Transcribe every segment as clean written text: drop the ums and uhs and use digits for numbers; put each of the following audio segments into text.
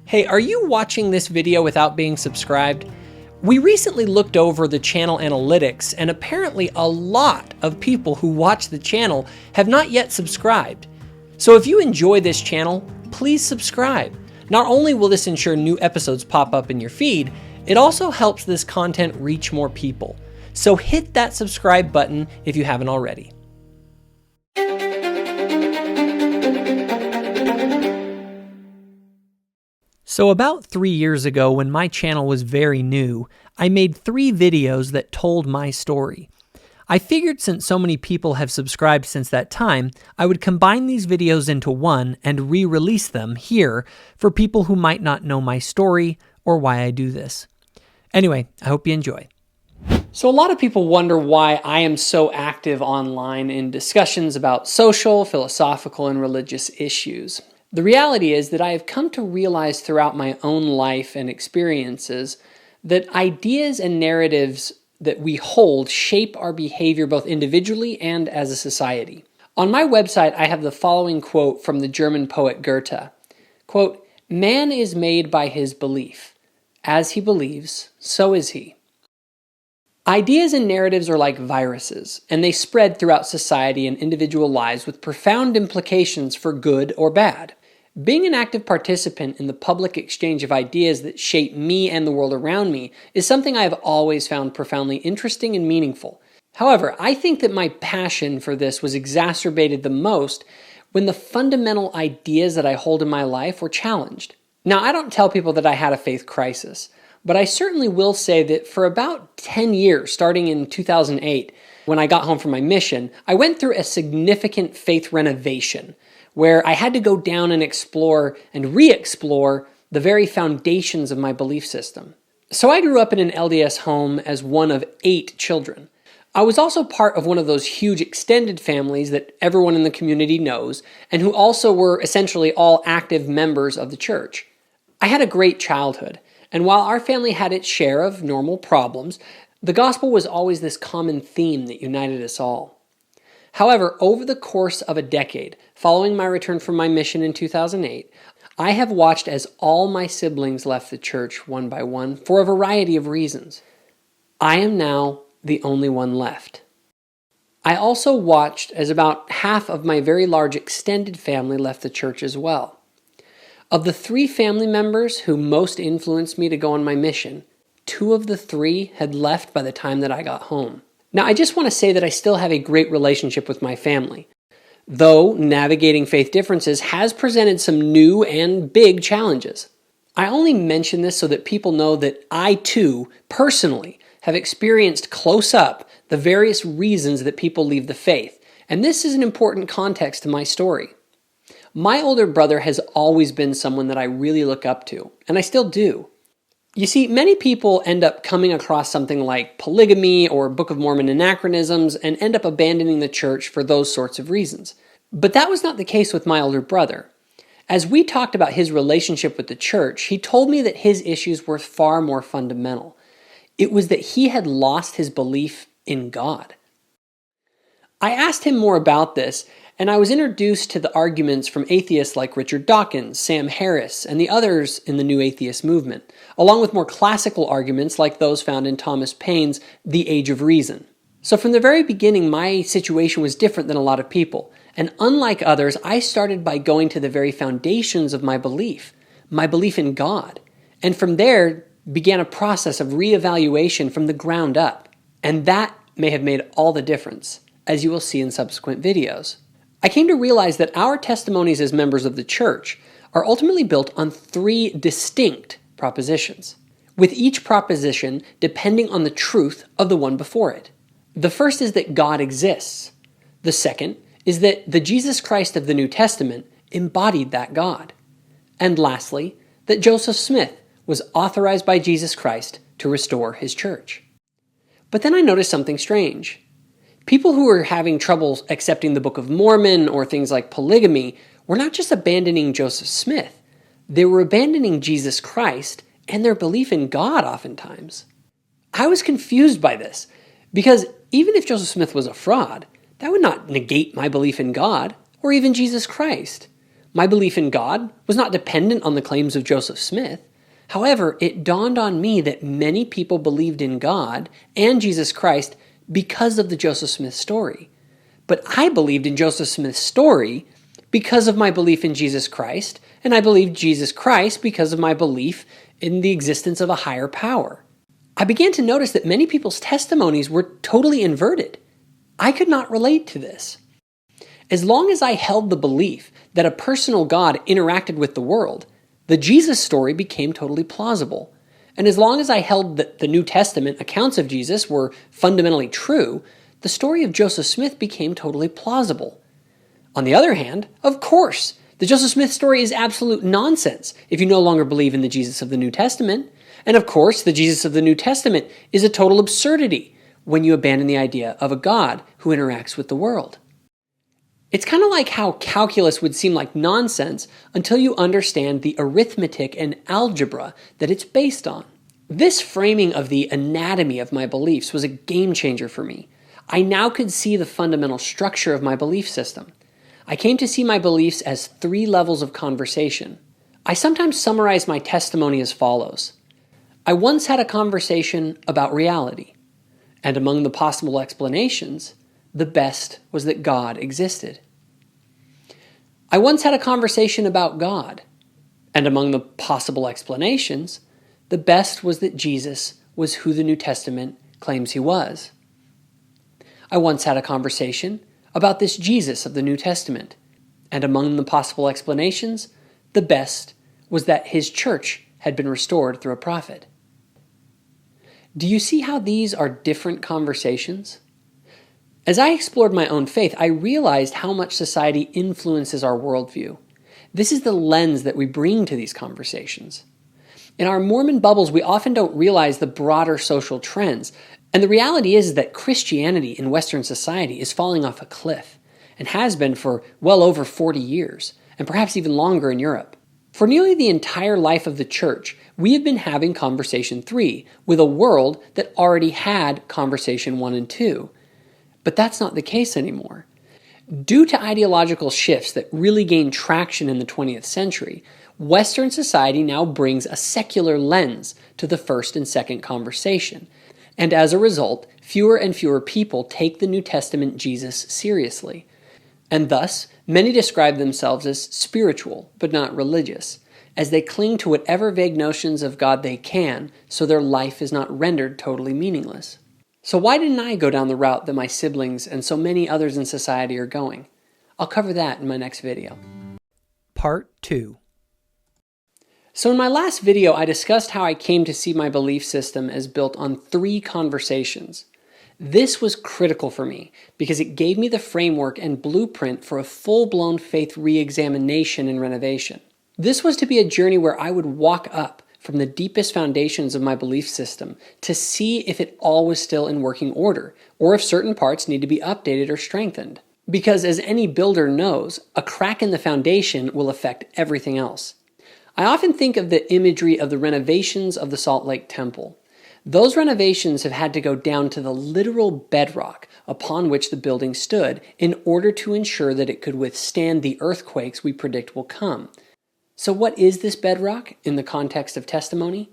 Hey, are you watching this video without being subscribed? We recently looked over the channel analytics, and apparently a lot of people who watch the channel have not yet subscribed. So if you enjoy this channel, please subscribe. Not only will this ensure new episodes pop up in your feed, it also helps this content reach more people. So hit that subscribe button if you haven't already. So about 3 years ago, when my channel was very new, I made 3 videos that told my story. I figured since so many people have subscribed since that time, I would combine these videos into one and re-release them here for people who might not know my story or why I do this. Anyway, I hope you enjoy. So a lot of people wonder why I am so active online in discussions about social, philosophical, and religious issues. The reality is that I have come to realize throughout my own life and experiences that ideas and narratives that we hold shape our behavior both individually and as a society. On my website, I have the following quote from the German poet Goethe. Quote, "Man is made by his belief. As he believes, so is he." Ideas and narratives are like viruses, and they spread throughout society and individual lives with profound implications for good or bad. Being an active participant in the public exchange of ideas that shape me and the world around me is something I have always found profoundly interesting and meaningful. However, I think that my passion for this was exacerbated the most when the fundamental ideas that I hold in my life were challenged. Now, I don't tell people that I had a faith crisis, but I certainly will say that for about 10 years, starting in 2008, when I got home from my mission, I went through a significant faith renovation, where I had to go down and explore and re-explore the very foundations of my belief system. So I grew up in an LDS home as one of 8 children. I was also part of one of those huge extended families that everyone in the community knows, and who also were essentially all active members of the church. I had a great childhood, and while our family had its share of normal problems, the gospel was always this common theme that united us all. However, over the course of a decade, following my return from my mission in 2008, I have watched as all my siblings left the church one by one for a variety of reasons. I am now the only one left. I also watched as about half of my very large extended family left the church as well. Of the 3 family members who most influenced me to go on my mission, 2 of the 3 had left by the time that I got home. Now, I just want to say that I still have a great relationship with my family, though navigating faith differences has presented some new and big challenges. I only mention this so that people know that I, too, personally, have experienced close up the various reasons that people leave the faith, and this is an important context to my story. My older brother has always been someone that I really look up to, and I still do. You see, many people end up coming across something like polygamy or Book of Mormon anachronisms and end up abandoning the church for those sorts of reasons. But that was not the case with my older brother. As we talked about his relationship with the church, he told me that his issues were far more fundamental. It was that he had lost his belief in God. I asked him more about this, and I was introduced to the arguments from atheists like Richard Dawkins, Sam Harris, and the others in the New Atheist movement, along with more classical arguments like those found in Thomas Paine's The Age of Reason. So from the very beginning, my situation was different than a lot of people, and unlike others, I started by going to the very foundations of my belief in God, and from there began a process of reevaluation from the ground up, and that may have made all the difference, as you will see in subsequent videos. I came to realize that our testimonies as members of the church are ultimately built on 3 distinct propositions, with each proposition depending on the truth of the one before it. The first is that God exists. The second is that the Jesus Christ of the New Testament embodied that God. And lastly, that Joseph Smith was authorized by Jesus Christ to restore his church. But then I noticed something strange. People who were having trouble accepting the Book of Mormon or things like polygamy were not just abandoning Joseph Smith, they were abandoning Jesus Christ and their belief in God oftentimes. I was confused by this, because even if Joseph Smith was a fraud, that would not negate my belief in God or even Jesus Christ. My belief in God was not dependent on the claims of Joseph Smith. However, it dawned on me that many people believed in God and Jesus Christ because of the Joseph Smith story. But I believed in Joseph Smith's story because of my belief in Jesus Christ, and I believed Jesus Christ because of my belief in the existence of a higher power. I began to notice that many people's testimonies were totally inverted. I could not relate to this. As long as I held the belief that a personal God interacted with the world, the Jesus story became totally plausible. And as long as I held that the New Testament accounts of Jesus were fundamentally true, the story of Joseph Smith became totally plausible. On the other hand, of course, the Joseph Smith story is absolute nonsense if you no longer believe in the Jesus of the New Testament. And of course, the Jesus of the New Testament is a total absurdity when you abandon the idea of a God who interacts with the world. It's kind of like how calculus would seem like nonsense until you understand the arithmetic and algebra that it's based on. This framing of the anatomy of my beliefs was a game changer for me. I now could see the fundamental structure of my belief system. I came to see my beliefs as 3 levels of conversation. I sometimes summarize my testimony as follows. I once had a conversation about reality, and among the possible explanations, the best was that God existed. I once had a conversation about God, and among the possible explanations, the best was that Jesus was who the New Testament claims he was. I once had a conversation about this Jesus of the New Testament, and among the possible explanations, the best was that his church had been restored through a prophet. Do you see how these are different conversations? As I explored my own faith, I realized how much society influences our worldview. This is the lens that we bring to these conversations. In our Mormon bubbles, we often don't realize the broader social trends, and the reality is that Christianity in Western society is falling off a cliff, and has been for well over 40 years, and perhaps even longer in Europe. For nearly the entire life of the church, we have been having conversation 3 with a world that already had conversation 1 and 2. But that's not the case anymore. Due to ideological shifts that really gained traction in the 20th century, Western society now brings a secular lens to the first and second conversation. And as a result, fewer and fewer people take the New Testament Jesus seriously. And thus, many describe themselves as spiritual, but not religious, as they cling to whatever vague notions of God they can, so their life is not rendered totally meaningless. So why didn't I go down the route that my siblings and so many others in society are going? I'll cover that in my next video. Part 2. So in my last video, I discussed how I came to see my belief system as built on 3 conversations. This was critical for me because it gave me the framework and blueprint for a full-blown faith re-examination and renovation. This was to be a journey where I would walk up from the deepest foundations of my belief system to see if it all was still in working order, or if certain parts need to be updated or strengthened. Because as any builder knows, a crack in the foundation will affect everything else. I often think of the imagery of the renovations of the Salt Lake Temple. Those renovations have had to go down to the literal bedrock upon which the building stood in order to ensure that it could withstand the earthquakes we predict will come. So what is this bedrock in the context of testimony?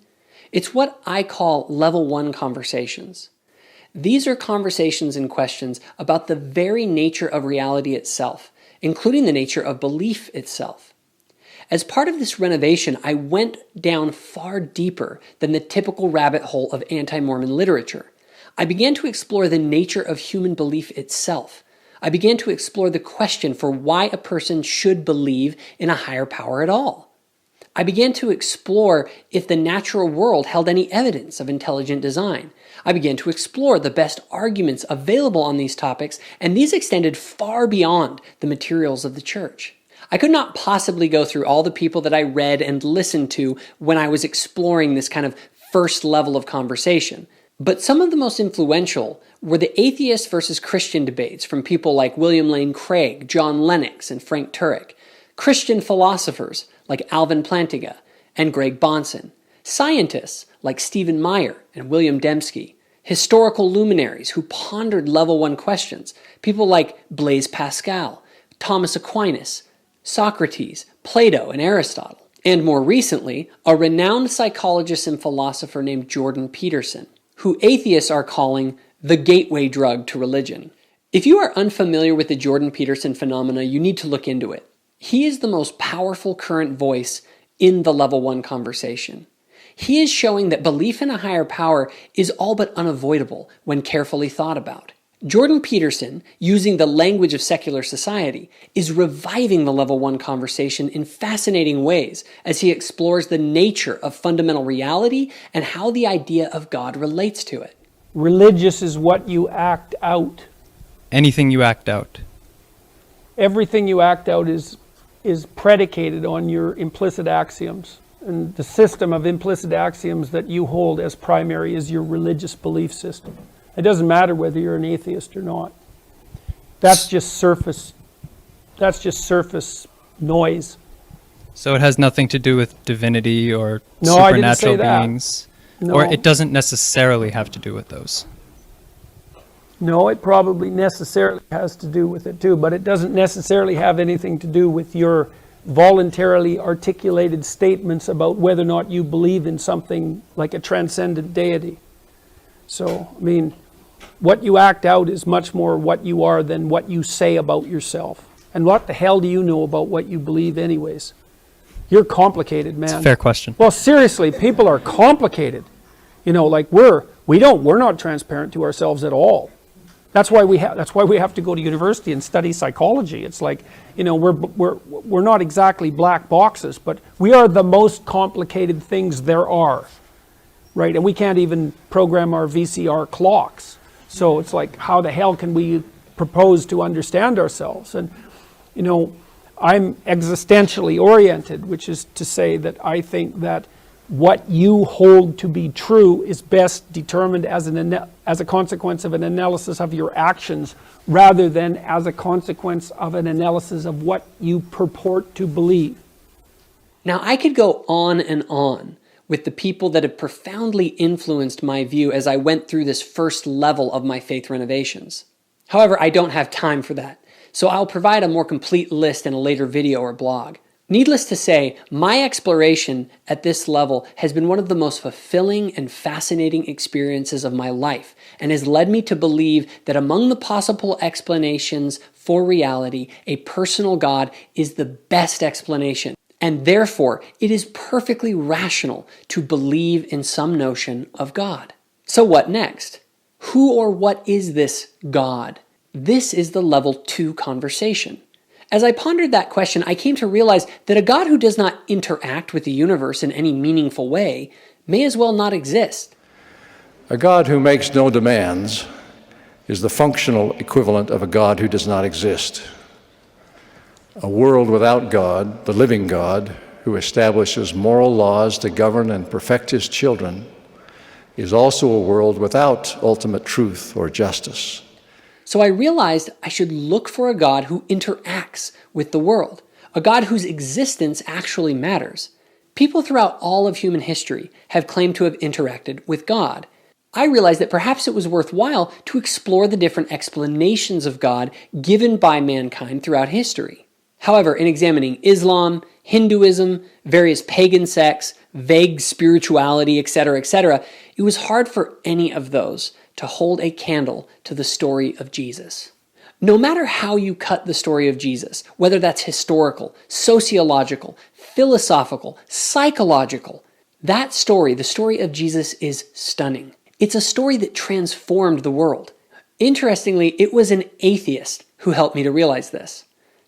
It's what I call level 1 conversations. These are conversations and questions about the very nature of reality itself, including the nature of belief itself. As part of this renovation, I went down far deeper than the typical rabbit hole of anti-Mormon literature. I began to explore the nature of human belief itself. I began to explore the question for why a person should believe in a higher power at all. I began to explore if the natural world held any evidence of intelligent design. I began to explore the best arguments available on these topics, and these extended far beyond the materials of the church. I could not possibly go through all the people that I read and listened to when I was exploring this kind of first level of conversation. But some of the most influential were the atheist versus Christian debates from people like William Lane Craig, John Lennox, and Frank Turek, Christian philosophers like Alvin Plantinga and Greg Bahnsen, scientists like Stephen Meyer and William Dembski, historical luminaries who pondered level 1 questions, people like Blaise Pascal, Thomas Aquinas, Socrates, Plato, and Aristotle. And more recently, a renowned psychologist and philosopher named Jordan Peterson, who atheists are calling the gateway drug to religion. If you are unfamiliar with the Jordan Peterson phenomena, you need to look into it. He is the most powerful current voice in the level 1 conversation. He is showing that belief in a higher power is all but unavoidable when carefully thought about. Jordan Peterson, using the language of secular society, is reviving the level 1 conversation in fascinating ways as he explores the nature of fundamental reality and how the idea of God relates to it. Religious is what you act out. Anything you act out. Everything you act out is predicated on your implicit axioms. And the system of implicit axioms that you hold as primary is your religious belief system. It doesn't matter whether you're an atheist or not. That's just surface noise. So it has nothing to do with divinity or No, I didn't say supernatural that. beings? No. Or it doesn't necessarily have to do with those? No, it probably necessarily has to do with it too, but it doesn't necessarily have anything to do with your voluntarily articulated statements about whether or not you believe in something like a transcendent deity. So, I mean, what you act out is much more what you are than what you say about yourself. And what the hell do you know about what you believe anyways? You're complicated, man. It's a fair question. Well, seriously, people are complicated. You know, like we're not transparent to ourselves at all. That's why we have to go to university and study psychology. It's like, you know, we're not exactly black boxes, but we are the most complicated things there are. Right? And we can't even program our VCR clocks. So it's like, how the hell can we propose to understand ourselves? And, you know, I'm existentially oriented, which is to say that I think that what you hold to be true is best determined as a consequence of an analysis of your actions rather than as a consequence of an analysis of what you purport to believe. Now, I could go on and on with the people that have profoundly influenced my view as I went through this first level of my faith renovations. However, I don't have time for that, so I'll provide a more complete list in a later video or blog. Needless to say, my exploration at this level has been one of the most fulfilling and fascinating experiences of my life and has led me to believe that among the possible explanations for reality, a personal God is the best explanation. And therefore, it is perfectly rational to believe in some notion of God. So what next? Who or what is this God? This is the level 2 conversation. As I pondered that question, I came to realize that a God who does not interact with the universe in any meaningful way may as well not exist. A God who makes no demands is the functional equivalent of a God who does not exist. A world without God, the living God, who establishes moral laws to govern and perfect his children, is also a world without ultimate truth or justice. So I realized I should look for a God who interacts with the world, a God whose existence actually matters. People throughout all of human history have claimed to have interacted with God. I realized that perhaps it was worthwhile to explore the different explanations of God given by mankind throughout history. However, in examining Islam, Hinduism, various pagan sects, vague spirituality, etc., it was hard for any of those to hold a candle to the story of Jesus. No matter how you cut the story of Jesus, whether that's historical, sociological, philosophical, psychological, that story, the story of Jesus, is stunning. It's a story that transformed the world. Interestingly, it was an atheist who helped me to realize this.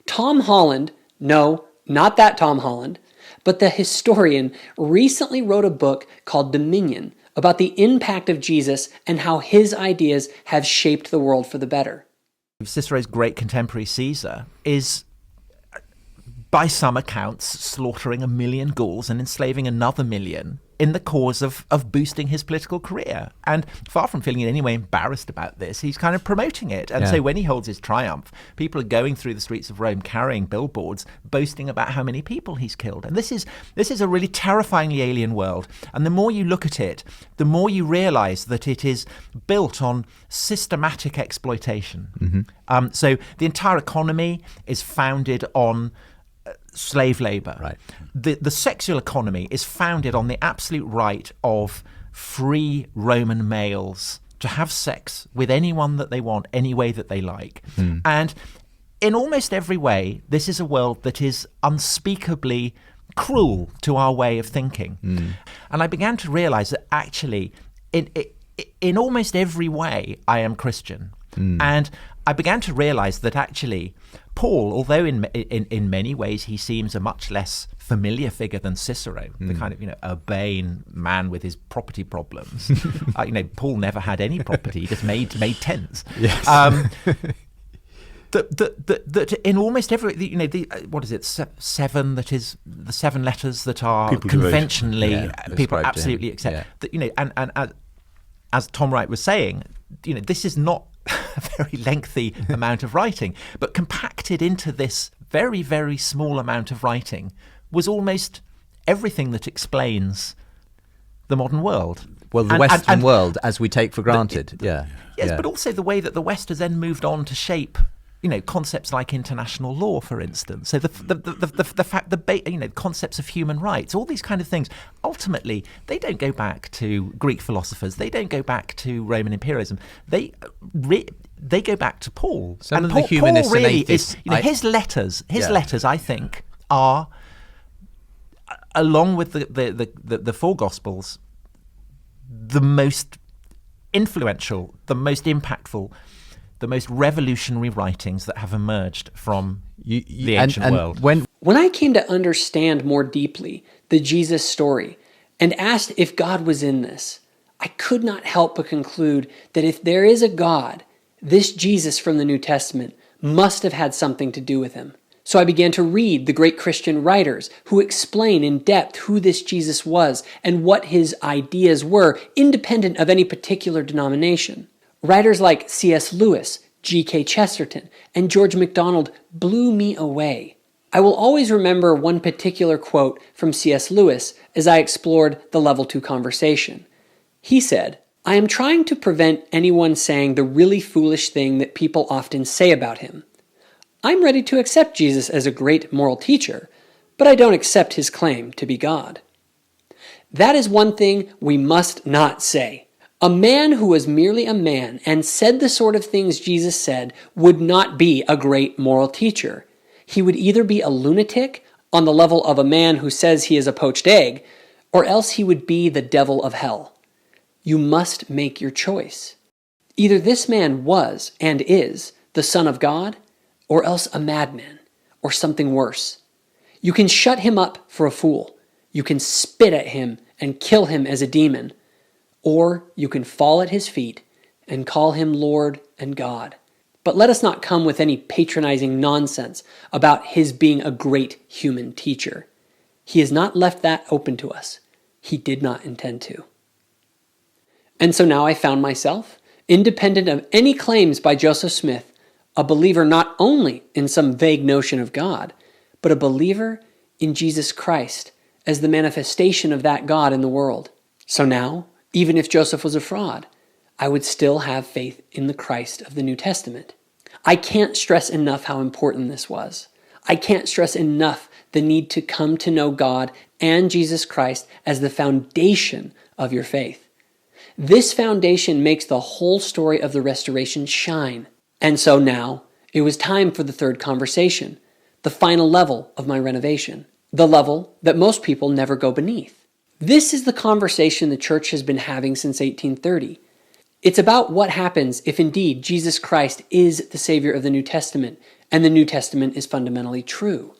Tom Holland, no, not that Tom Holland, but the historian, recently wrote a book called Dominion about the impact of Jesus and how his ideas have shaped the world for the better. Cicero's great contemporary Caesar is, by some accounts, slaughtering 1 million Gauls and enslaving another 1 million in the cause of boosting his political career. And far from feeling in any way embarrassed about this, he's kind of promoting it. And so when he holds his triumph, people are going through the streets of Rome carrying billboards, boasting about how many people he's killed. And this is a really terrifyingly alien world. And the more you look at it, the more you realize that it is built on systematic exploitation. So the entire economy is founded on slave labor. Right. The sexual economy is founded on the absolute right of free Roman males to have sex with anyone that they want, any way that they like. And in almost every way, this is a world that is unspeakably cruel to our way of thinking. And I began to realize that actually, in almost every way, I am Christian. And I began to realize that actually, Paul, although in many ways he seems a much less familiar figure than Cicero, the kind of urbane man with his property problems. Paul never had any property; he just made tents. Yes. That in almost every what is it, seven? That is the seven letters that are People conventionally people ascribed to absolutely him. accept. That and as Tom Wright was saying, this is not a very lengthy amount of writing, but compacted into this very, very small amount of writing was almost everything that explains the modern world. Well, the Western world, as we take for granted. Yes, but also the way that the West has then moved on to shape, concepts like international law, for instance. So the fact, concepts of human rights, all these kind of things, ultimately, they don't go back to Greek philosophers. They don't go back to Roman imperialism. They go back to Paul. Some and of Paul, the humanists Paul really and atheists, his letters, I think, are, along with the four Gospels, the most influential, the most impactful, the most revolutionary writings that have emerged from the ancient world. When I came to understand more deeply the Jesus story and asked if God was in this, I could not help but conclude that if there is a God, this Jesus from the New Testament must have had something to do with him. So I began to read the great Christian writers who explain in depth who this Jesus was and what his ideas were, independent of any particular denomination. Writers like C.S. Lewis, G.K. Chesterton, and George Macdonald blew me away. I will always remember one particular quote from C.S. Lewis as I explored the Level 2 conversation. He said, "I am trying to prevent anyone saying the really foolish thing that people often say about him. I'm ready to accept Jesus as a great moral teacher, but I don't accept his claim to be God." That is one thing we must not say. A man who was merely a man and said the sort of things Jesus said would not be a great moral teacher. He would either be a lunatic on the level of a man who says he is a poached egg, or else he would be the devil of hell. You must make your choice. Either this man was and is the Son of God, or else a madman, or something worse. You can shut him up for a fool. You can spit at him and kill him as a demon. Or you can fall at his feet and call him Lord and God. But let us not come with any patronizing nonsense about his being a great human teacher. He has not left that open to us. He did not intend to. And so now I found myself, independent of any claims by Joseph Smith, a believer not only in some vague notion of God, but a believer in Jesus Christ as the manifestation of that God in the world. So now, even if Joseph was a fraud, I would still have faith in the Christ of the New Testament. I can't stress enough how important this was. I can't stress enough the need to come to know God and Jesus Christ as the foundation of your faith. This foundation makes the whole story of the restoration shine. And so now, it was time for the third conversation, the final level of my renovation, the level that most people never go beneath. This is the conversation the church has been having since 1830. It's about what happens if indeed Jesus Christ is the Savior of the New Testament, and the New Testament is fundamentally true.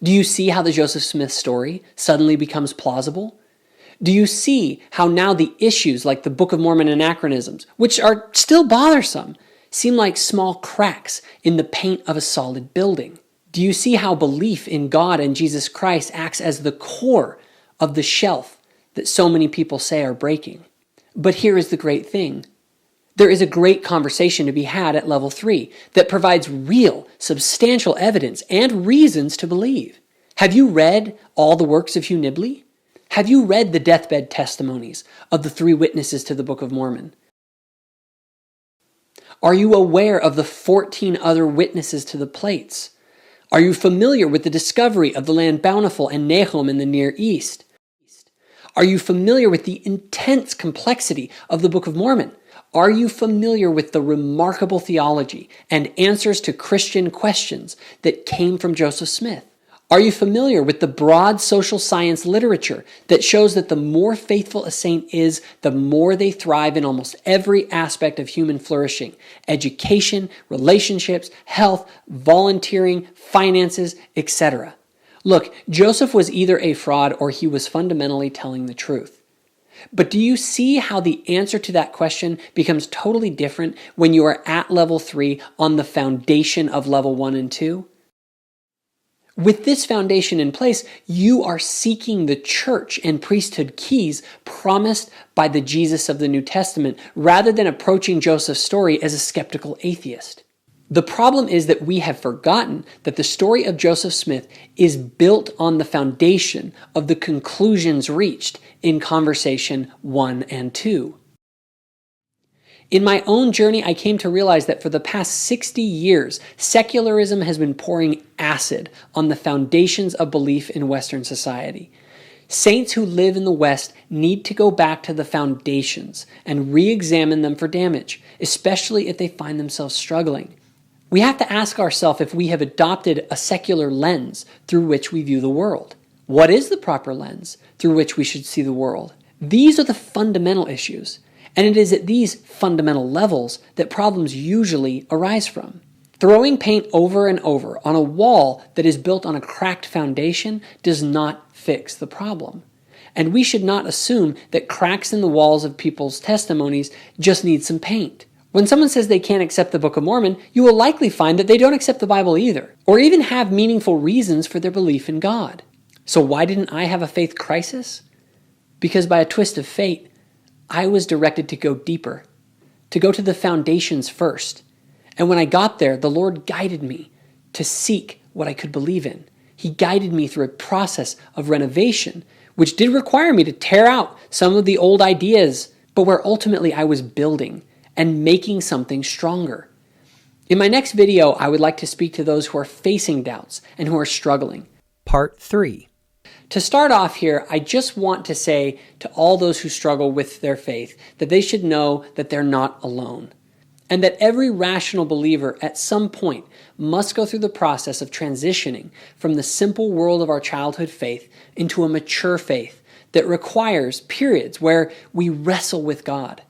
Do you see how the Joseph Smith story suddenly becomes plausible? Do you see how now the issues like the Book of Mormon anachronisms, which are still bothersome, seem like small cracks in the paint of a solid building? Do you see how belief in God and Jesus Christ acts as the core of the shelf that so many people say are breaking? But here is the great thing. There is a great conversation to be had at level 3 that provides real, substantial evidence and reasons to believe. Have you read all the works of Hugh Nibley? Have you read the deathbed testimonies of the 3 witnesses to the Book of Mormon? Are you aware of the 14 other witnesses to the plates? Are you familiar with the discovery of the land Bountiful and Nahum in the Near East? Are you familiar with the intense complexity of the Book of Mormon? Are you familiar with the remarkable theology and answers to Christian questions that came from Joseph Smith? Are you familiar with the broad social science literature that shows that the more faithful a saint is, the more they thrive in almost every aspect of human flourishing: education, relationships, health, volunteering, finances, etc.? Look, Joseph was either a fraud or he was fundamentally telling the truth. But do you see how the answer to that question becomes totally different when you are at level 3 on the foundation of level 1 and 2? With this foundation in place, you are seeking the church and priesthood keys promised by the Jesus of the New Testament, rather than approaching Joseph's story as a skeptical atheist. The problem is that we have forgotten that the story of Joseph Smith is built on the foundation of the conclusions reached in Conversation 1 and 2. In my own journey, I came to realize that for the past 60 years, secularism has been pouring acid on the foundations of belief in Western society. Saints who live in the West need to go back to the foundations and re-examine them for damage, especially if they find themselves struggling. We have to ask ourselves if we have adopted a secular lens through which we view the world. What is the proper lens through which we should see the world? These are the fundamental issues. And it is at these fundamental levels that problems usually arise from. Throwing paint over and over on a wall that is built on a cracked foundation does not fix the problem. And we should not assume that cracks in the walls of people's testimonies just need some paint. When someone says they can't accept the Book of Mormon, you will likely find that they don't accept the Bible either, or even have meaningful reasons for their belief in God. So why didn't I have a faith crisis? Because by a twist of fate, I was directed to go deeper, to go to the foundations first. And when I got there, the Lord guided me to seek what I could believe in. He guided me through a process of renovation, which did require me to tear out some of the old ideas, but where ultimately I was building and making something stronger. In my next video, I would like to speak to those who are facing doubts and who are struggling. Part 3. To start off here, I just want to say to all those who struggle with their faith that they should know that they're not alone, and that every rational believer at some point must go through the process of transitioning from the simple world of our childhood faith into a mature faith that requires periods where we wrestle with God.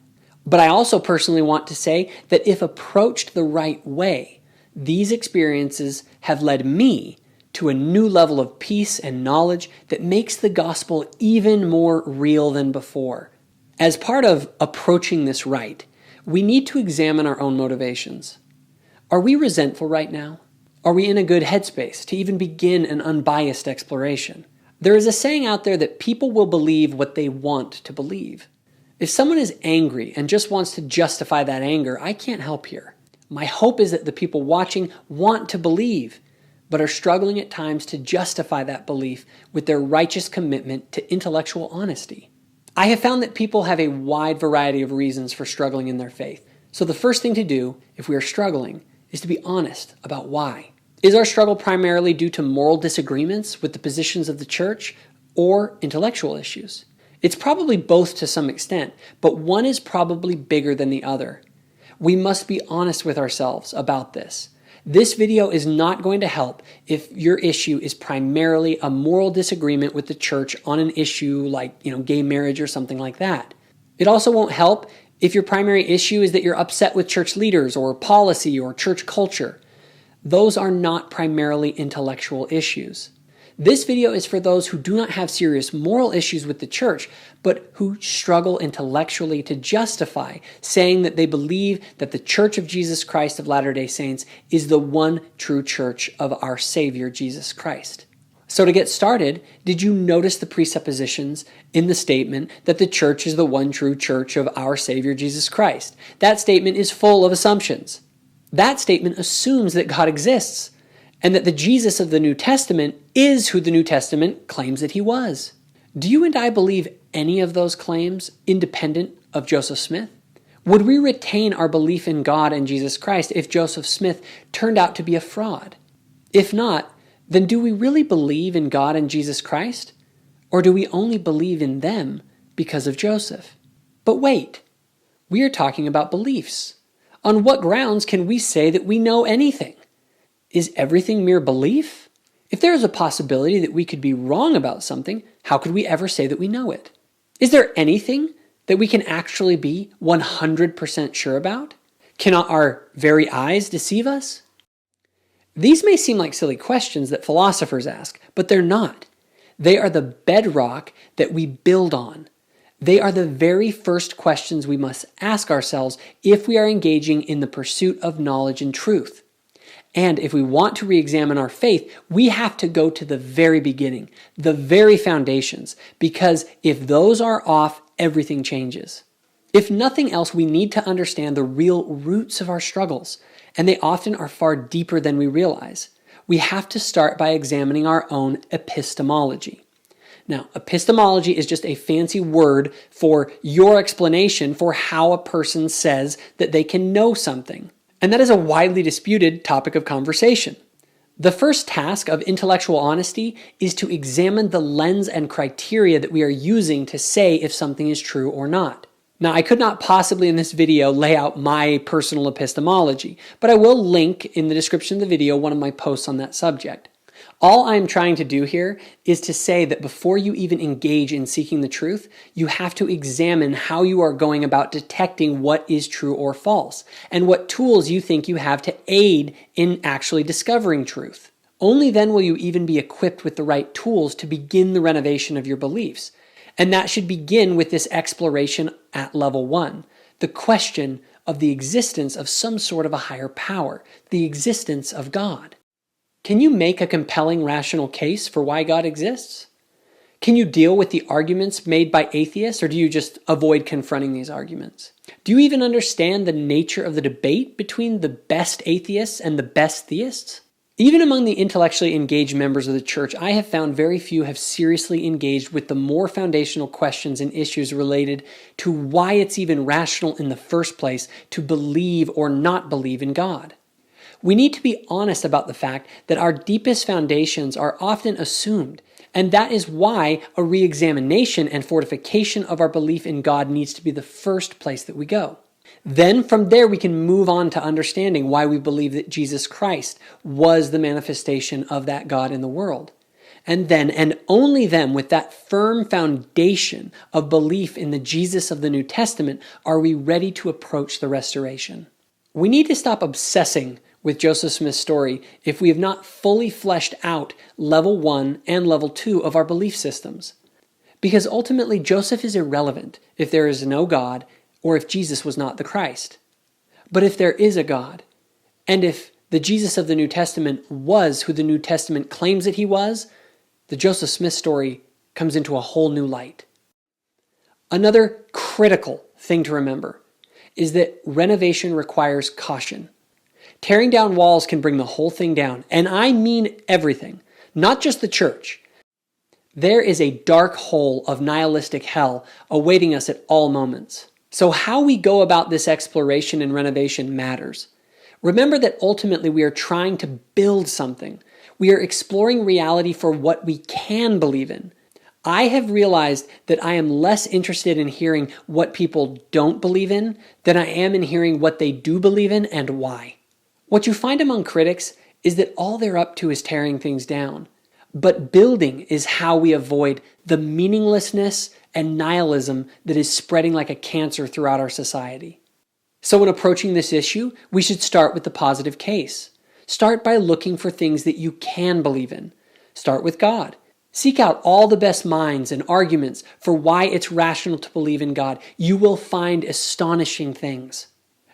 But I also personally want to say that if approached the right way, these experiences have led me to a new level of peace and knowledge that makes the gospel even more real than before. As part of approaching this right, we need to examine our own motivations. Are we resentful right now? Are we in a good headspace to even begin an unbiased exploration? There is a saying out there that people will believe what they want to believe. If someone is angry and just wants to justify that anger, I can't help here. My hope is that the people watching want to believe, but are struggling at times to justify that belief with their righteous commitment to intellectual honesty. I have found that people have a wide variety of reasons for struggling in their faith. So the first thing to do, if we are struggling, is to be honest about why. Is our struggle primarily due to moral disagreements with the positions of the church or intellectual issues? It's probably both to some extent, but one is probably bigger than the other. We must be honest with ourselves about this. This video is not going to help if your issue is primarily a moral disagreement with the church on an issue like, gay marriage or something like that. It also won't help if your primary issue is that you're upset with church leaders or policy or church culture. Those are not primarily intellectual issues. This video is for those who do not have serious moral issues with the church, but who struggle intellectually to justify saying that they believe that the Church of Jesus Christ of Latter-day Saints is the one true church of our Savior, Jesus Christ. So to get started, did you notice the presuppositions in the statement that the church is the one true church of our Savior, Jesus Christ? That statement is full of assumptions. That statement assumes that God exists, and that the Jesus of the New Testament is who the New Testament claims that he was. Do you and I believe any of those claims independent of Joseph Smith? Would we retain our belief in God and Jesus Christ if Joseph Smith turned out to be a fraud? If not, then do we really believe in God and Jesus Christ? Or do we only believe in them because of Joseph? But wait, we are talking about beliefs. On what grounds can we say that we know anything? Is everything mere belief? If there is a possibility that we could be wrong about something, how could we ever say that we know it? Is there anything that we can actually be 100% sure about? Cannot our very eyes deceive us? These may seem like silly questions that philosophers ask, but they're not. They are the bedrock that we build on. They are the very first questions we must ask ourselves if we are engaging in the pursuit of knowledge and truth. And if we want to re-examine our faith, we have to go to the very beginning, the very foundations, because if those are off, everything changes. If nothing else, we need to understand the real roots of our struggles, and they often are far deeper than we realize. We have to start by examining our own epistemology. Now, epistemology is just a fancy word for your explanation for how a person says that they can know something. And that is a widely disputed topic of conversation. The first task of intellectual honesty is to examine the lens and criteria that we are using to say if something is true or not. Now, I could not possibly in this video lay out my personal epistemology, but I will link in the description of the video one of my posts on that subject. All I'm trying to do here is to say that before you even engage in seeking the truth, you have to examine how you are going about detecting what is true or false, and what tools you think you have to aid in actually discovering truth. Only then will you even be equipped with the right tools to begin the renovation of your beliefs. And that should begin with this exploration at level 1, the question of the existence of some sort of a higher power, the existence of God. Can you make a compelling rational case for why God exists? Can you deal with the arguments made by atheists, or do you just avoid confronting these arguments? Do you even understand the nature of the debate between the best atheists and the best theists? Even among the intellectually engaged members of the church, I have found very few have seriously engaged with the more foundational questions and issues related to why it's even rational in the first place to believe or not believe in God. We need to be honest about the fact that our deepest foundations are often assumed, and that is why a re-examination and fortification of our belief in God needs to be the first place that we go. Then from there we can move on to understanding why we believe that Jesus Christ was the manifestation of that God in the world. And then, and only then, with that firm foundation of belief in the Jesus of the New Testament, are we ready to approach the restoration. We need to stop obsessing with Joseph Smith's story if we have not fully fleshed out level 1 and level 2 of our belief systems. Because ultimately Joseph is irrelevant if there is no God or if Jesus was not the Christ. But if there is a God, and if the Jesus of the New Testament was who the New Testament claims that he was, the Joseph Smith story comes into a whole new light. Another critical thing to remember is that renovation requires caution. Tearing down walls can bring the whole thing down, and I mean everything, not just the church. There is a dark hole of nihilistic hell awaiting us at all moments. So how we go about this exploration and renovation matters. Remember that ultimately we are trying to build something. We are exploring reality for what we can believe in. I have realized that I am less interested in hearing what people don't believe in than I am in hearing what they do believe in and why. What you find among critics is that all they're up to is tearing things down. But building is how we avoid the meaninglessness and nihilism that is spreading like a cancer throughout our society. So when approaching this issue, we should start with the positive case. Start by looking for things that you can believe in. Start with God. Seek out all the best minds and arguments for why it's rational to believe in God. You will find astonishing things.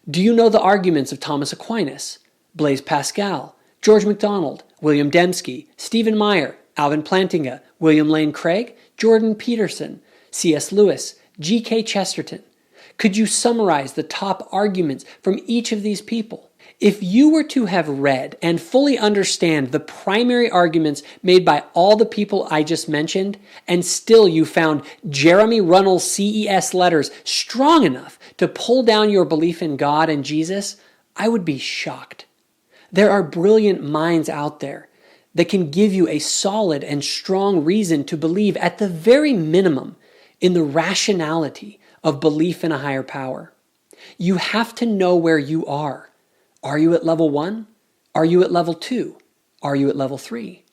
Do you know the arguments of Thomas Aquinas, Blaise Pascal, George Macdonald, William Dembski, Stephen Meyer, Alvin Plantinga, William Lane Craig, Jordan Peterson, C.S. Lewis, G.K. Chesterton? Could you summarize the top arguments from each of these people? If you were to have read and fully understand the primary arguments made by all the people I just mentioned, and still you found Jeremy Runnell's CES letters strong enough to pull down your belief in God and Jesus, I would be shocked. There are brilliant minds out there that can give you a solid and strong reason to believe, at the very minimum, in the rationality of belief in a higher power. You have to know where you are. Are you at level 1? Are you at level 2? Are you at level 3?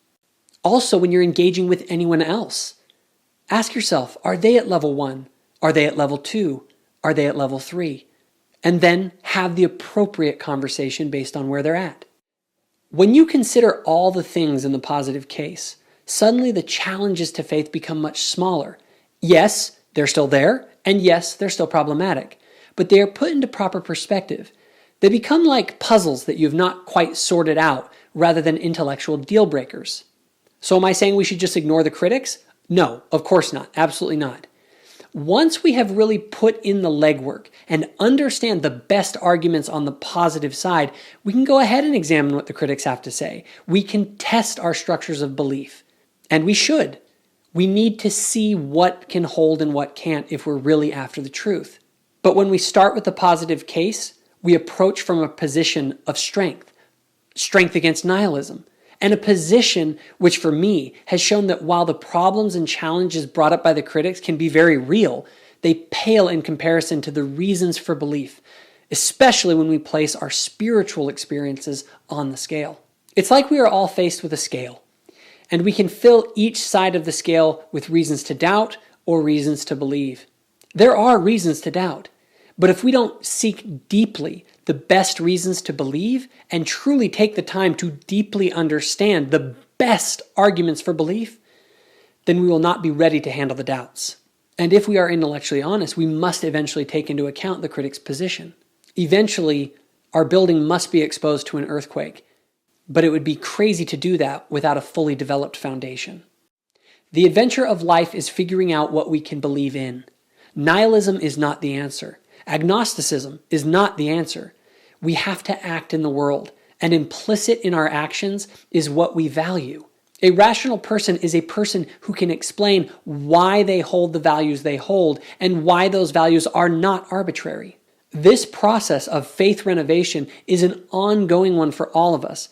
Also, when you're engaging with anyone else, ask yourself, are they at level 1? Are they at level 2? Are they at level 3? And then have the appropriate conversation based on where they're at. When you consider all the things in the positive case, suddenly the challenges to faith become much smaller. Yes, they're still there, and yes, they're still problematic, but they are put into proper perspective. They become like puzzles that you have not quite sorted out, rather than intellectual deal breakers. So am I saying we should just ignore the critics? No, of course not. Absolutely not. Once we have really put in the legwork and understand the best arguments on the positive side, we can go ahead and examine what the critics have to say. We can test our structures of belief. And we should. We need to see what can hold and what can't if we're really after the truth. But when we start with the positive case, we approach from a position of strength against nihilism, and a position which for me has shown that while the problems and challenges brought up by the critics can be very real, they pale in comparison to the reasons for belief, especially when we place our spiritual experiences on the scale. It's like we are all faced with a scale, and we can fill each side of the scale with reasons to doubt or reasons to believe. There are reasons to doubt, but if we don't seek deeply the best reasons to believe and truly take the time to deeply understand the best arguments for belief, then we will not be ready to handle the doubts. And if we are intellectually honest, we must eventually take into account the critic's position. Eventually, our building must be exposed to an earthquake, but it would be crazy to do that without a fully developed foundation. The adventure of life is figuring out what we can believe in. Nihilism is not the answer. Agnosticism is not the answer. We have to act in the world, and implicit in our actions is what we value. A rational person is a person who can explain why they hold the values they hold and why those values are not arbitrary. This process of faith renovation is an ongoing one for all of us,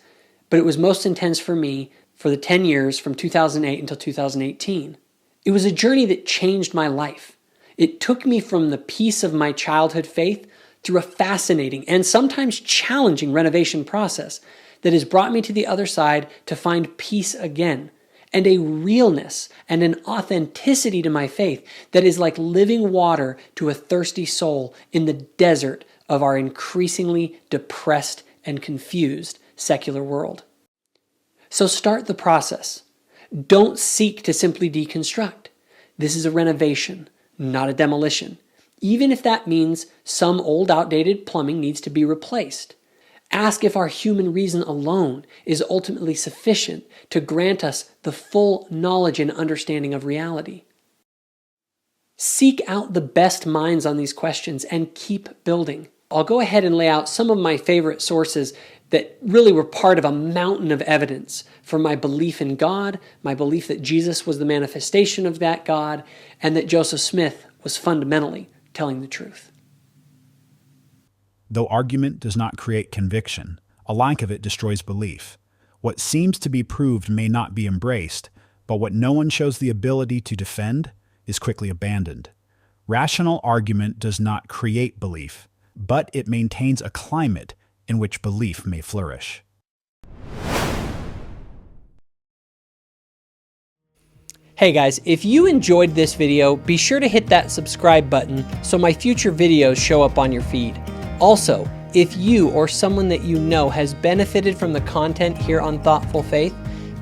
but it was most intense for me for the 10 years from 2008 until 2018. It was a journey that changed my life. It took me from the peace of my childhood faith through a fascinating and sometimes challenging renovation process that has brought me to the other side to find peace again, and a realness and an authenticity to my faith that is like living water to a thirsty soul in the desert of our increasingly depressed and confused secular world. So start the process. Don't seek to simply deconstruct. This is a renovation, not a demolition, even if that means some old outdated plumbing needs to be replaced. Ask if our human reason alone is ultimately sufficient to grant us the full knowledge and understanding of reality. Seek out the best minds on these questions and keep building. I'll go ahead and lay out some of my favorite sources that really were part of a mountain of evidence for my belief in God, my belief that Jesus was the manifestation of that God, and that Joseph Smith was fundamentally telling the truth. Though argument does not create conviction, a lack of it destroys belief. What seems to be proved may not be embraced, but what no one shows the ability to defend is quickly abandoned. Rational argument does not create belief, but it maintains a climate in which belief may flourish. Hey guys, if you enjoyed this video, be sure to hit that subscribe button so my future videos show up on your feed. Also, if you or someone that you know has benefited from the content here on Thoughtful Faith,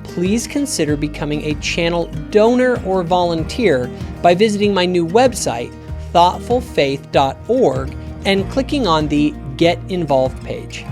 please consider becoming a channel donor or volunteer by visiting my new website, thoughtfulfaith.org, and clicking on the Get Involved page.